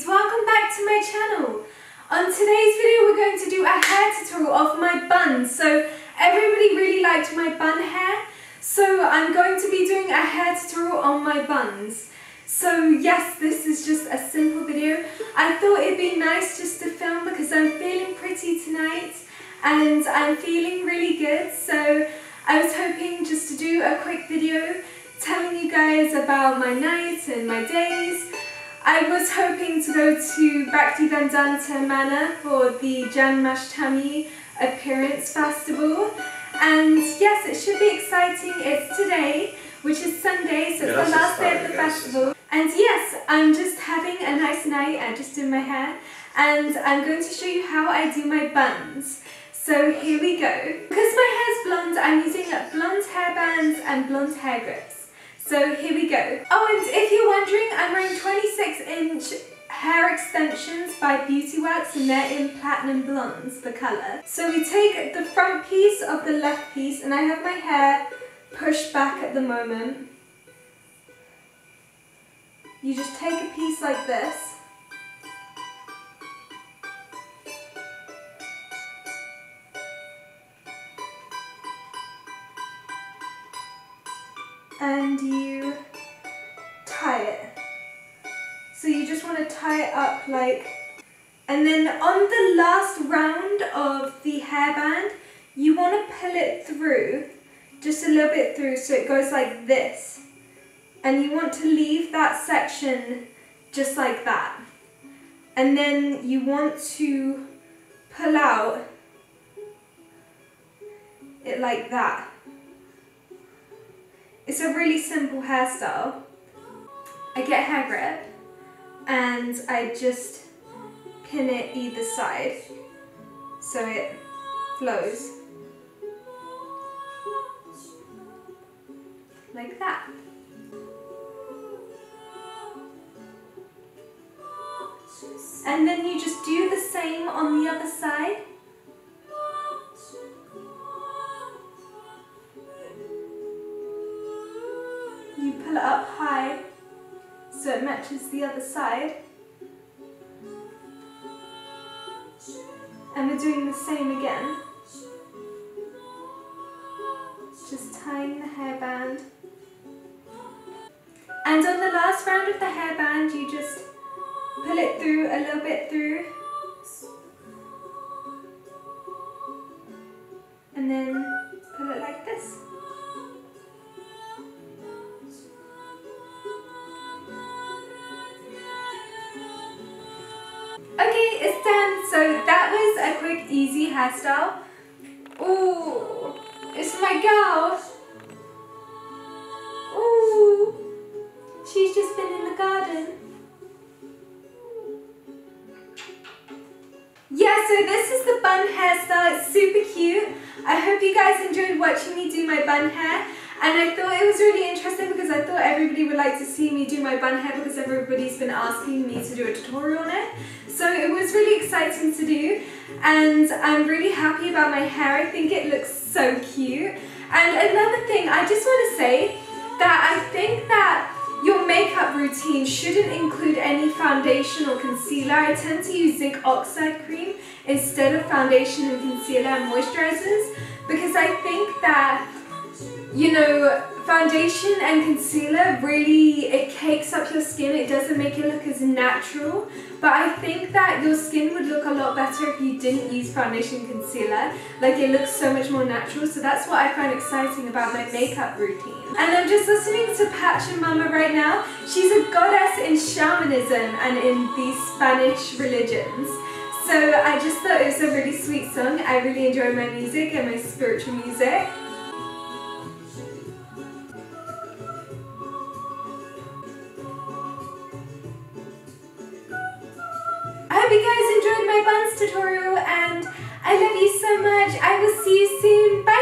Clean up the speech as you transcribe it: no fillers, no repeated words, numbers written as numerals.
beauties, welcome back to my channel. On today's video we're going to do a hair tutorial of my buns. So everybody really liked my bun hair, so I'm going to be doing a hair tutorial on my buns. So yes, this is just a simple video. I thought it'd be nice just to film because I'm feeling pretty tonight and I'm feeling really good, so I was hoping just to do a quick video telling you guys about my nights and my days. I was hoping to go to Bhakti Vedanta Manor for the Janmashtami Appearance Festival, and yes, it should be exciting. It's today, which is Sunday, so it's the last day of the festival. And yes, I'm just having a nice night. I just did my hair and I'm going to show you how I do my buns. So here we go. Because my hair's blonde, I'm using blonde hairbands and blonde hair grips. So here we go. Oh, and if you're wondering, I'm wearing 26-inch hair extensions by Beauty Works, and they're in Platinum Blondes, the colour. So we take the front piece of the left piece, and I have my hair pushed back at the moment. You just take a piece like this. And you tie it. So you just want to tie it up like, and then on the last round of the hairband, you want to pull it through, just a little bit through, so it goes like this. And you want to leave that section just like that. And then you want to pull out it like that. It's a really simple hairstyle. I get a hair grip and I just pin it either side so it flows like that. And then you just do the same on the other side. You pull it up high so it matches the other side. And we're doing the same again. Just tying the hairband. And on the last round of the hairband, you just pull it through a little bit through. And then pull it like this. Okay, it's done. So that was a quick, easy hairstyle. Ooh, it's my girl. Ooh, she's just been in the garden. Yeah, so this is the bun hairstyle. It's super cute. I hope you guys enjoyed watching me do my bun hair. And I thought it was really interesting because I thought everybody would like to see me do my bun hair because everybody's been asking me to do a tutorial on it. So it was really exciting to do, and I'm really happy about my hair. I think it looks so cute. And another thing, I just want to say that I think that your makeup routine shouldn't include any foundation or concealer. I tend to use zinc oxide cream instead of foundation and concealer and moisturizers because I think that, you know, foundation and concealer really, it cakes up your skin. It doesn't make it look as natural. But I think that your skin would look a lot better if you didn't use foundation and concealer. Like, it looks so much more natural. So that's what I find exciting about my makeup routine. And I'm just listening to Pachamama right now. She's a goddess in shamanism and in these Spanish religions. So I just thought it was a really sweet song. I really enjoy my music and my spiritual music. I hope you guys enjoyed my buns tutorial, and I love you so much. I will see you soon. Bye!